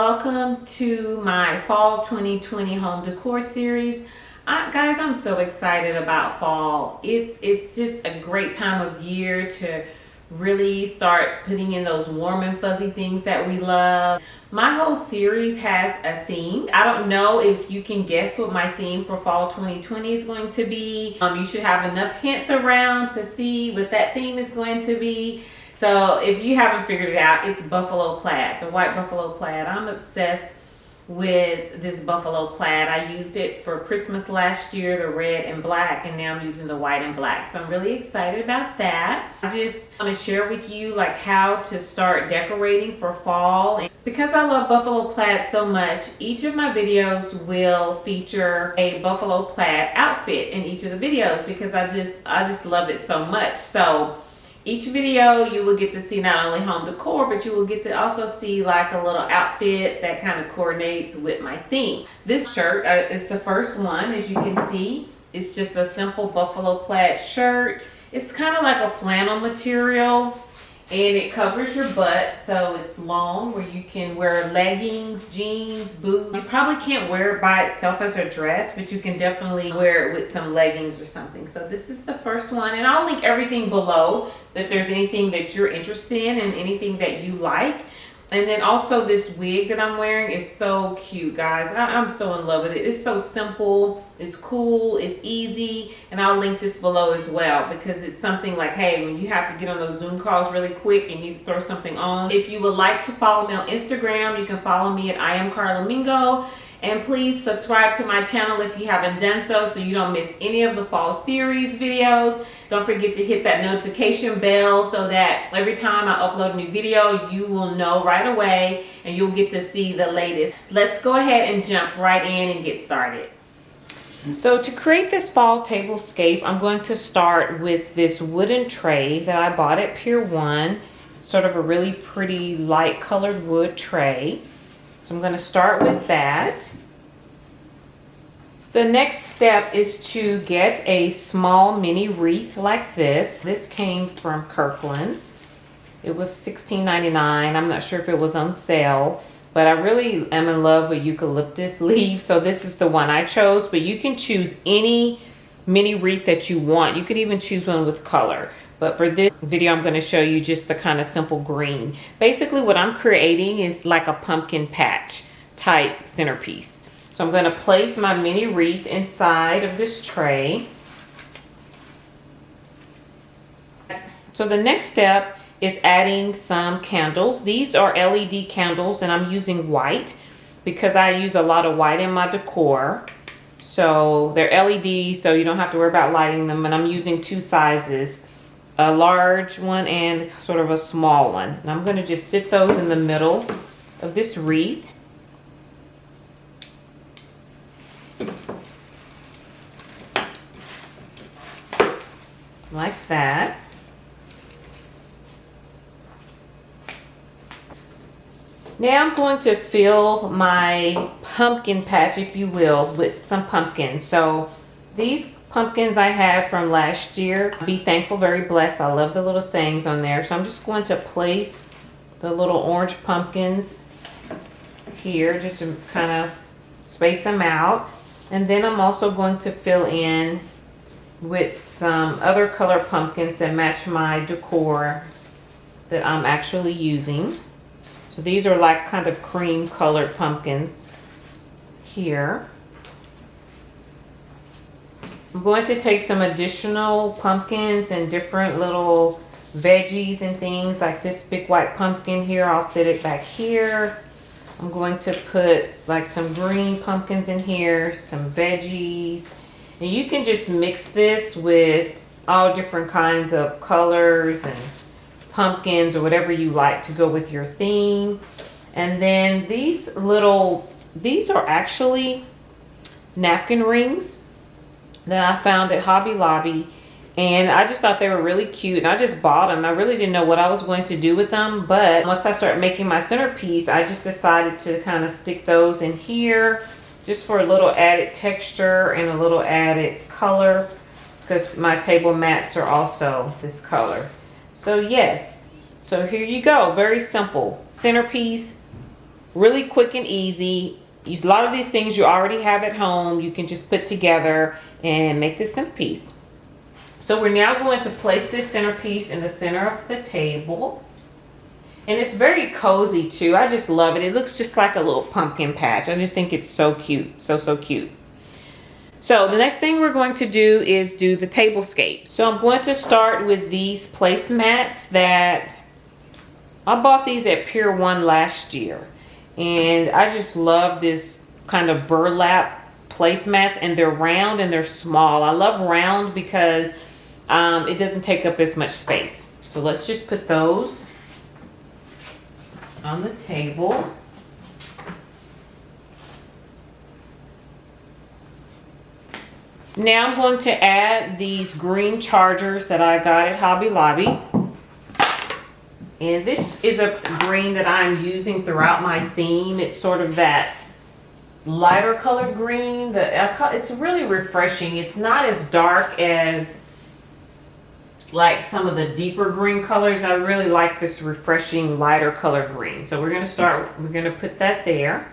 welcome to my fall 2020 home decor series. Guys, I'm so excited about fall. It's just a great time of year to really start putting in those warm and fuzzy things that we love. My whole series has a theme. I don't know if you can guess what my theme for fall 2020 is going to be. You should have enough hints around to see what that theme is going to be. So if you haven't figured it out, it's buffalo plaid, the white buffalo plaid. I'm obsessed with this buffalo plaid. I used it for Christmas last year, the red and black, and now I'm using the white and black. So I'm really excited about that. I just want to share with you like how to start decorating for fall. And because I love buffalo plaid so much, each of my videos will feature a buffalo plaid outfit in each of the videos because I just love it so much. So each video you will get to see not only home decor, but you will get to also see like a little outfit that kind of coordinates with my theme. This shirt is the first one. As you can see, it's just a simple buffalo plaid shirt. It's kind of like a flannel material and it covers your butt, so it's long where you can wear leggings, jeans, boots. You probably can't wear it by itself as a dress, but you can definitely wear it with some leggings or something. So this is the first one, and I'll link everything below if there's anything that you're interested in and anything that you like. And then also this wig that I'm wearing is so cute, guys. I'm so in love with it. It's so simple, it's cool, it's easy, and I'll link this below as well because it's something like, hey, when you have to get on those Zoom calls really quick and you need to throw something on. If you would like to follow me on Instagram, you can follow me at I am Carla Mingo. And please subscribe to my channel if you haven't done so you don't miss any of the fall series videos. Don't forget to hit that notification bell so that every time I upload a new video, you will know right away and you'll get to see the latest. Let's go ahead and jump right in and get started. So to create this fall tablescape, I'm going to start with this wooden tray that I bought at Pier 1. Sort of a really pretty light colored wood tray. So I'm going to start with that. The next step is to get a small mini wreath like this. This came from Kirkland's. It was $16.99. I'm not sure if it was on sale, but I really am in love with eucalyptus leaves. So this is the one I chose, but you can choose any mini wreath that you want. You could even choose one with color. But for this video, I'm going to show you just the kind of simple green. Basically, what I'm creating is like a pumpkin patch type centerpiece. So I'm going to place my mini wreath inside of this tray. So the next step is adding some candles. These are LED candles, and I'm using white because I use a lot of white in my decor. So they're LED, so you don't have to worry about lighting them. And I'm using two sizes. A large one and sort of a small one. And I'm going to just sit those in the middle of this wreath. Like that. Now I'm going to fill my pumpkin patch, if you will, with some pumpkins. So these pumpkins I had from last year. Be thankful, very blessed. I love the little sayings on there. So I'm just going to place the little orange pumpkins here just to kind of space them out. And then I'm also going to fill in with some other color pumpkins that match my decor that I'm actually using. So these are like kind of cream colored pumpkins here. I'm going to take some additional pumpkins and different little veggies and things like this big white pumpkin here. I'll set it back here. I'm going to put like some green pumpkins in here, some veggies. And you can just mix this with all different kinds of colors and pumpkins or whatever you like to go with your theme. And then these are actually napkin rings that I found at Hobby Lobby, and I just thought they were really cute, and I just bought them. I really didn't know what I was going to do with them, but once I started making my centerpiece, I just decided to kind of stick those in here just for a little added texture and a little added color because my table mats are also this color. So yes, so here you go, very simple centerpiece really quick and easy. A lot of these things you already have at home. You can just put together and make this centerpiece. So we're now going to place this centerpiece in the center of the table. And it's very cozy too. I just love it. It looks just like a little pumpkin patch. I just think it's so cute. So cute. So the next thing we're going to do is do the tablescape. So I'm going to start with these placemats that I bought these at Pier 1 last year. And I just love this kind of burlap placemats, and they're round and they're small. I love round because it doesn't take up as much space. So let's just put those on the table. Now I'm going to add these green chargers that I got at Hobby Lobby. And this is a green that I'm using throughout my theme. It's sort of that lighter colored green. It's really refreshing. It's not as dark as like some of the deeper green colors. I really like this refreshing lighter color green. So we're going to put that there.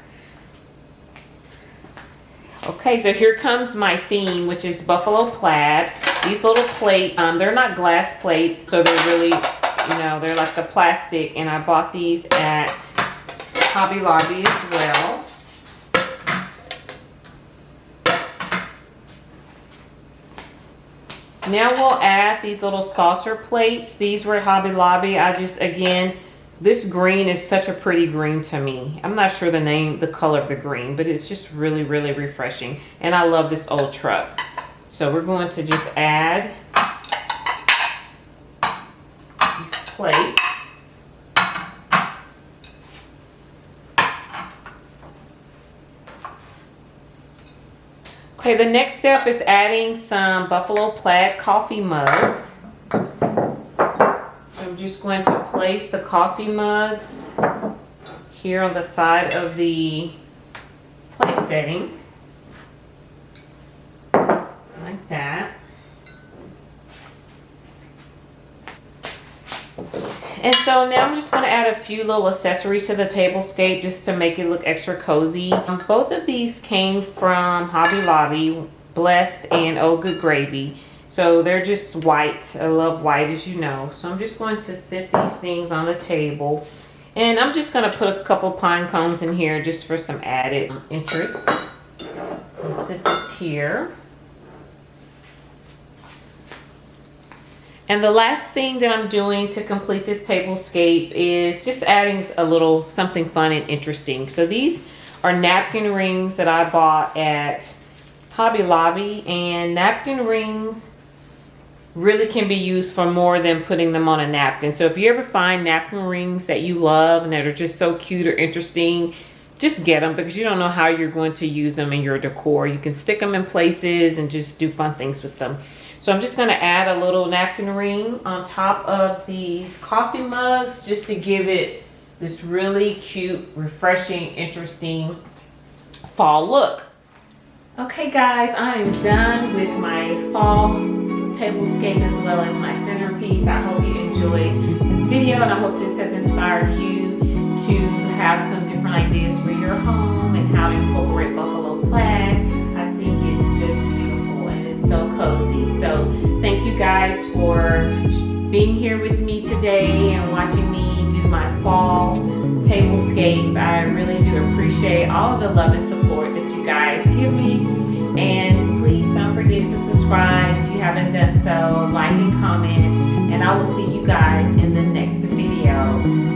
Okay, so here comes my theme, which is buffalo plaid. These little plates, they're not glass plates, so they're really, they're like the plastic, and I bought these at Hobby Lobby as well. Now we'll add these little saucer plates. These were at Hobby Lobby. Again, this green is such a pretty green to me. I'm not sure the color of the green, but it's just really, really refreshing. And I love this old truck. So we're going to just add these plates. Okay, the next step is adding some buffalo plaid coffee mugs. I'm just going to place the coffee mugs here on the side of the place setting, like that. And so now I'm just going to add a few little accessories to the tablescape just to make it look extra cozy. Both of these came from Hobby Lobby, Blessed and Oh Good Gravy. So they're just white. I love white, as you know. So I'm just going to set these things on the table. And I'm just going to put a couple pine cones in here just for some added interest. I'll set this here. And the last thing that I'm doing to complete this tablescape is just adding a little something fun and interesting. So these are napkin rings that I bought at Hobby Lobby, and napkin rings really can be used for more than putting them on a napkin. So if you ever find napkin rings that you love and that are just so cute or interesting, just get them, because you don't know how you're going to use them in your decor. You can stick them in places and just do fun things with them. So I'm just going to add a little napkin ring on top of these coffee mugs just to give it this really cute, refreshing, interesting fall look. Okay guys, I am done with my fall tablescape as well as my centerpiece. I hope you enjoyed this video, and I hope this has inspired you to have some different ideas for your home and how to incorporate buffalo plaid. I think it's just beautiful and it's so cozy. So thank you guys for being here with me today and watching me do my fall tablescape. I really do appreciate all of the love and support that you guys give me. And please don't forget to subscribe if you haven't done so, like and comment, and I will see you guys in the next video.